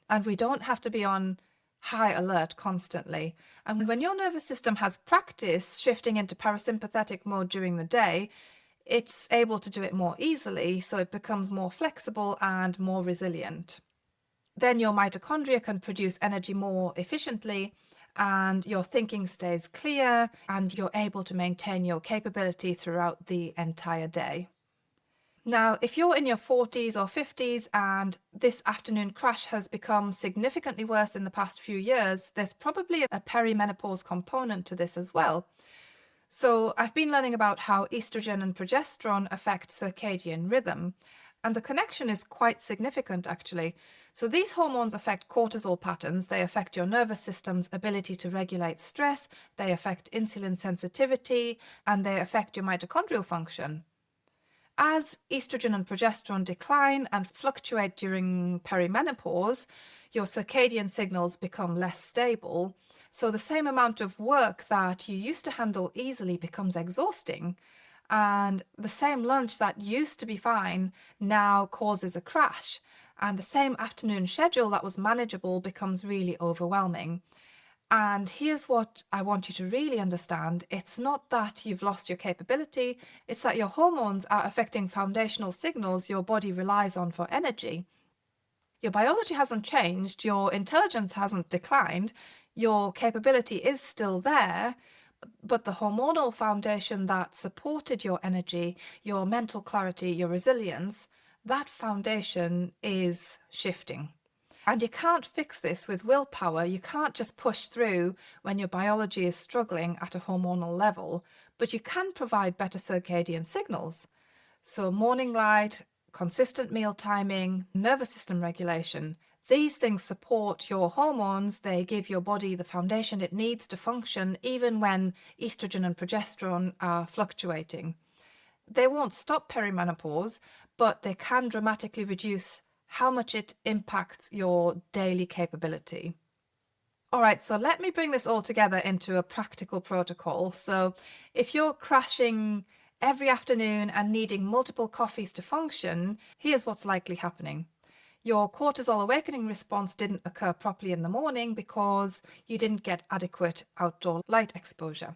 Speaker 1: and we don't have to be on high alert constantly. And when your nervous system has practice shifting into parasympathetic mode during the day, it's able to do it more easily, so it becomes more flexible and more resilient. Then your mitochondria can produce energy more efficiently, and your thinking stays clear, and you're able to maintain your capability throughout the entire day. Now, if you're in your 40s or 50s and this afternoon crash has become significantly worse in the past few years, there's probably a perimenopause component to this as well. So I've been learning about how estrogen and progesterone affect circadian rhythm, and the connection is quite significant actually. So these hormones affect cortisol patterns, they affect your nervous system's ability to regulate stress, they affect insulin sensitivity, and they affect your mitochondrial function. As estrogen and progesterone decline and fluctuate during perimenopause, your circadian signals become less stable. So the same amount of work that you used to handle easily becomes exhausting. And the same lunch that used to be fine now causes a crash. And the same afternoon schedule that was manageable becomes really overwhelming. And here's what I want you to really understand. It's not that you've lost your capability, it's that your hormones are affecting foundational signals your body relies on for energy. Your biology hasn't changed, your intelligence hasn't declined, your capability is still there, but the hormonal foundation that supported your energy, your mental clarity, your resilience, that foundation is shifting. And you can't fix this with willpower. You can't just push through when your biology is struggling at a hormonal level, but you can provide better circadian signals. So morning light, consistent meal timing, nervous system regulation, these things support your hormones. They give your body the foundation it needs to function even when estrogen and progesterone are fluctuating. They won't stop perimenopause, but they can dramatically reduce how much it impacts your daily capability. All right, so let me bring this all together into a practical protocol. So if you're crashing every afternoon and needing multiple coffees to function, here's what's likely happening. Your cortisol awakening response didn't occur properly in the morning because you didn't get adequate outdoor light exposure.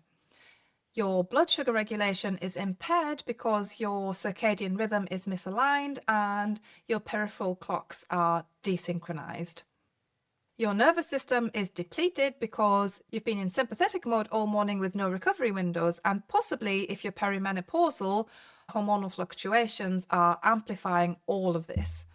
Speaker 1: Your blood sugar regulation is impaired because your circadian rhythm is misaligned and your peripheral clocks are desynchronized. Your nervous system is depleted because you've been in sympathetic mode all morning with no recovery windows, and possibly if you're perimenopausal, hormonal fluctuations are amplifying all of this.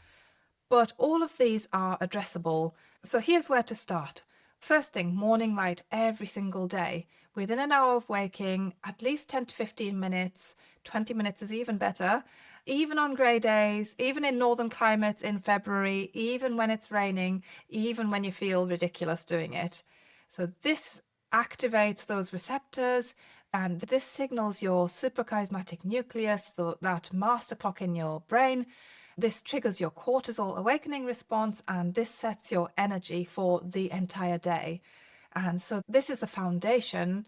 Speaker 1: But all of these are addressable. So here's where to start. First thing, morning light every single day. Within an hour of waking, at least 10 to 15 minutes, 20 minutes is even better, even on grey days, even in northern climates in February, even when it's raining, even when you feel ridiculous doing it. So this activates those receptors and this signals your suprachiasmatic nucleus, that master clock in your brain. This triggers your cortisol awakening response and this sets your energy for the entire day. And so this is the foundation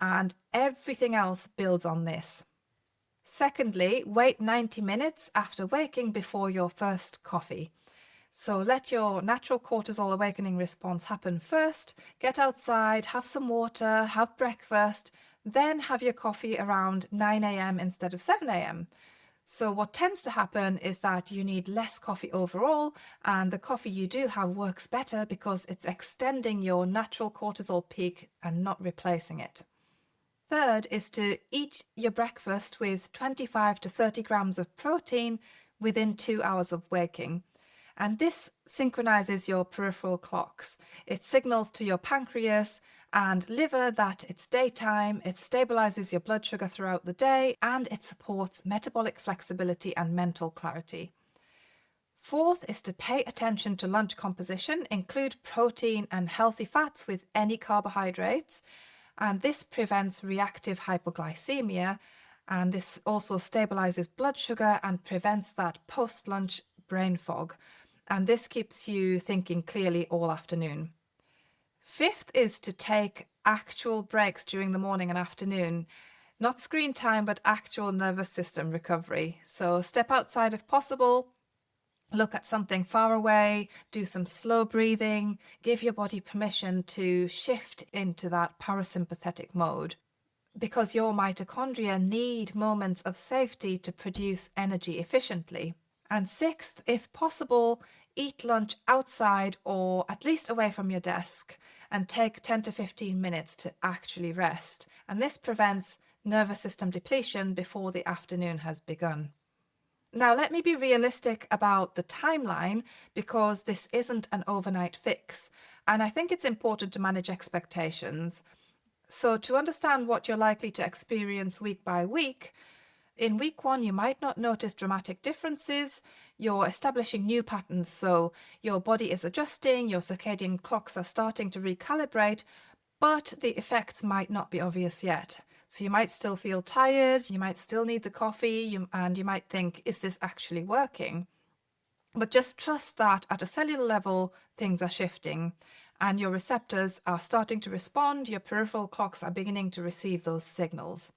Speaker 1: and everything else builds on this. Secondly, wait 90 minutes after waking before your first coffee. So let your natural cortisol awakening response happen first. Get outside, have some water, have breakfast, then have your coffee around 9 a.m. instead of 7 a.m. So what tends to happen is that you need less coffee overall, and the coffee you do have works better because it's extending your natural cortisol peak and not replacing it. Third is to eat your breakfast with 25 to 30 grams of protein within 2 hours of waking. And this synchronizes your peripheral clocks. It signals to your pancreas and liver that it's daytime, it stabilizes your blood sugar throughout the day, and it supports metabolic flexibility and mental clarity. Fourth is to pay attention to lunch composition, include protein and healthy fats with any carbohydrates, and this prevents reactive hypoglycaemia, and this also stabilizes blood sugar and prevents that post-lunch brain fog, and this keeps you thinking clearly all afternoon. Fifth is to take actual breaks during the morning and afternoon. Not screen time, but actual nervous system recovery. So step outside if possible, look at something far away, do some slow breathing, give your body permission to shift into that parasympathetic mode. Because your mitochondria need moments of safety to produce energy efficiently. And sixth, if possible, eat lunch outside or at least away from your desk and take 10 to 15 minutes to actually rest. And this prevents nervous system depletion before the afternoon has begun. Now, let me be realistic about the timeline because this isn't an overnight fix. And I think it's important to manage expectations. So, to understand what you're likely to experience week by week, in week 1, you might not notice dramatic differences. You're establishing new patterns. So, your body is adjusting, your circadian clocks are starting to recalibrate, but the effects might not be obvious yet. So you might still feel tired, you might still need the coffee, and you might think, is this actually working? But just trust that at a cellular level, things are shifting and your receptors are starting to respond, your peripheral clocks are beginning to receive those signals.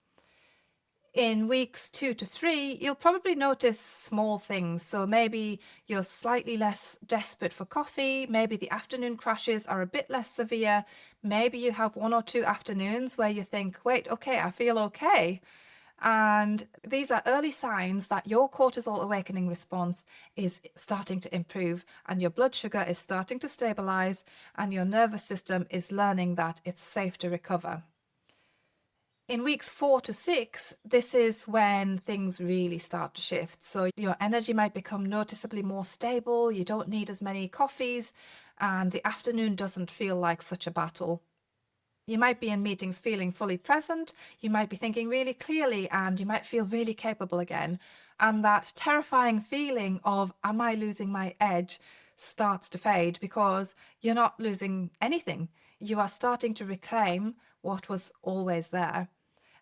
Speaker 1: In weeks 2 to 3, you'll probably notice small things. So maybe you're slightly less desperate for coffee. Maybe the afternoon crashes are a bit less severe. Maybe you have 1 or 2 afternoons where you think, wait, okay, I feel okay. And these are early signs that your cortisol awakening response is starting to improve and your blood sugar is starting to stabilize and your nervous system is learning that it's safe to recover. In weeks 4 to 6, this is when things really start to shift. So your energy might become noticeably more stable, you don't need as many coffees, and the afternoon doesn't feel like such a battle. You might be in meetings feeling fully present, you might be thinking really clearly, and you might feel really capable again. And that terrifying feeling of, am I losing my edge, starts to fade because you're not losing anything. You are starting to reclaim what was always there.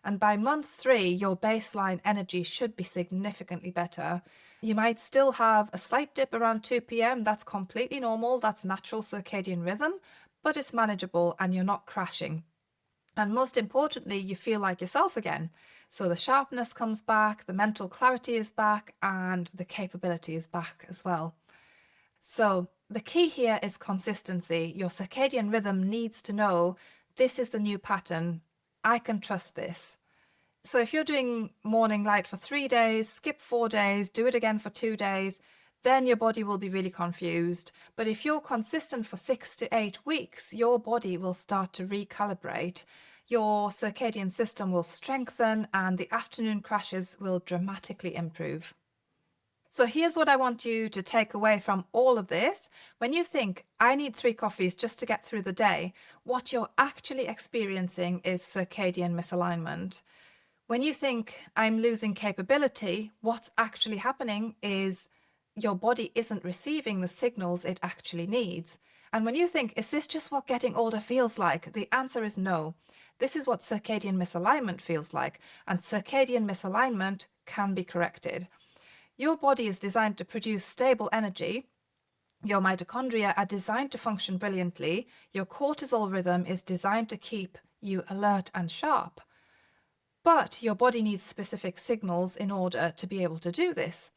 Speaker 1: And by month 3, your baseline energy should be significantly better. You might still have a slight dip around 2 p.m. That's completely normal. That's natural circadian rhythm, but it's manageable and you're not crashing. And most importantly, you feel like yourself again. So the sharpness comes back, the mental clarity is back, and the capability is back as well. So the key here is consistency. Your circadian rhythm needs to know this is the new pattern. I can trust this. So if you're doing morning light for 3 days, skip 4 days, do it again for 2 days, then your body will be really confused. But if you're consistent for 6 to 8 weeks, your body will start to recalibrate. Your circadian system will strengthen and the afternoon crashes will dramatically improve. So here's what I want you to take away from all of this. When you think, I need 3 coffees just to get through the day, what you're actually experiencing is circadian misalignment. When you think, I'm losing capability, what's actually happening is your body isn't receiving the signals it actually needs. And when you think, is this just what getting older feels like? The answer is no. This is what circadian misalignment feels like. And circadian misalignment can be corrected. Your body is designed to produce stable energy. Your mitochondria are designed to function brilliantly. Your cortisol rhythm is designed to keep you alert and sharp. But your body needs specific signals in order to be able to do this.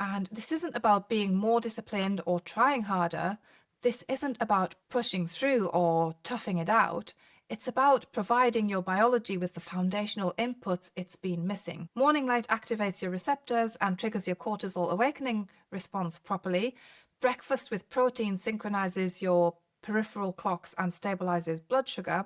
Speaker 1: And this isn't about being more disciplined or trying harder. This isn't about pushing through or toughing it out. It's about providing your biology with the foundational inputs it's been missing. Morning light activates your receptors and triggers your cortisol awakening response properly. Breakfast with protein synchronizes your peripheral clocks and stabilizes blood sugar.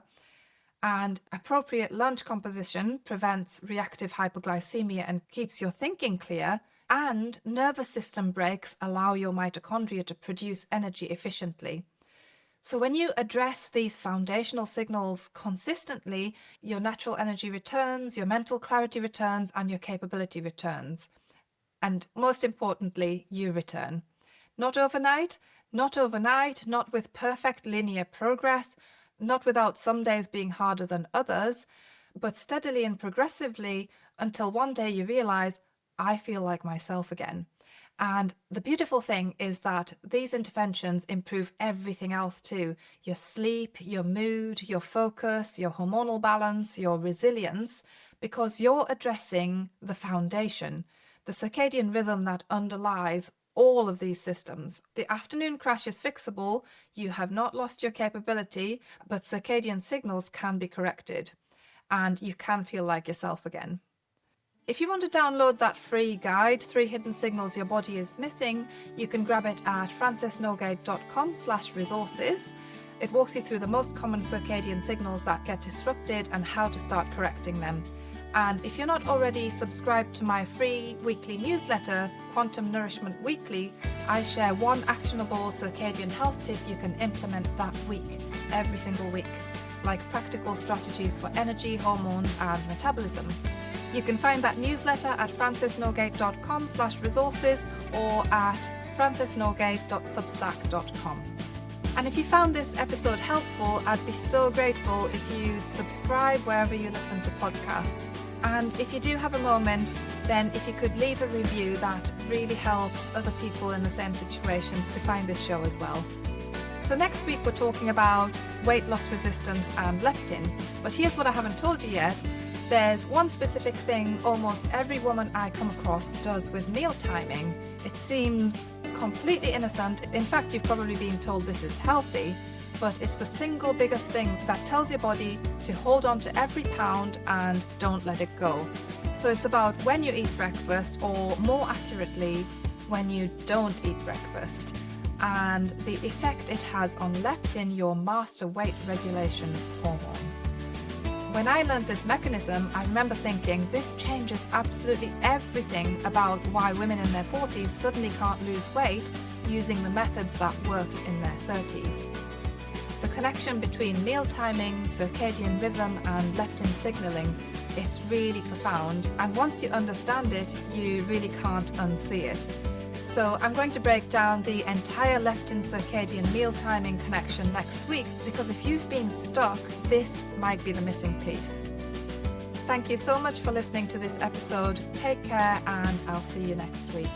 Speaker 1: And appropriate lunch composition prevents reactive hypoglycemia and keeps your thinking clear. And nervous system breaks allow your mitochondria to produce energy efficiently. So when you address these foundational signals consistently, your natural energy returns, your mental clarity returns, and your capability returns. And most importantly, you return. Not overnight, not with perfect linear progress, not without some days being harder than others, but steadily and progressively until one day you realize, I feel like myself again. And the beautiful thing is that these interventions improve everything else too. Your sleep, your mood, your focus, your hormonal balance, your resilience, because you're addressing the foundation, the circadian rhythm that underlies all of these systems. The afternoon crash is fixable. You have not lost your capability, but circadian signals can be corrected and you can feel like yourself again. If you want to download that free guide, 3 Hidden Signals Your Body is Missing, you can grab it at francesnorgate.com/resources. It walks you through the most common circadian signals that get disrupted and how to start correcting them. And if you're not already subscribed to my free weekly newsletter, Quantum Nourishment Weekly, I share one actionable circadian health tip you can implement that week, every single week, like practical strategies for energy, hormones and metabolism. You can find that newsletter at francisnorgate.com/resources or at francisnorgate.substack.com. And if you found this episode helpful, I'd be so grateful if you'd subscribe wherever you listen to podcasts. And if you do have a moment, then if you could leave a review, that really helps other people in the same situation to find this show as well. So next week we're talking about weight loss resistance and leptin. But here's what I haven't told you yet. There's one specific thing almost every woman I come across does with meal timing. It seems completely innocent. In fact, you've probably been told this is healthy, but it's the single biggest thing that tells your body to hold on to every pound and don't let it go. So it's about when you eat breakfast, or more accurately, when you don't eat breakfast, and the effect it has on leptin, your master weight regulation hormone. When I learned this mechanism, I remember thinking this changes absolutely everything about why women in their 40s suddenly can't lose weight using the methods that worked in their 30s. The connection between meal timing, circadian rhythm and leptin signaling, it's really profound, and once you understand it, you really can't unsee it. So I'm going to break down the entire leptin circadian meal timing connection next week, because if you've been stuck, this might be the missing piece. Thank you so much for listening to this episode. Take care, and I'll see you next week.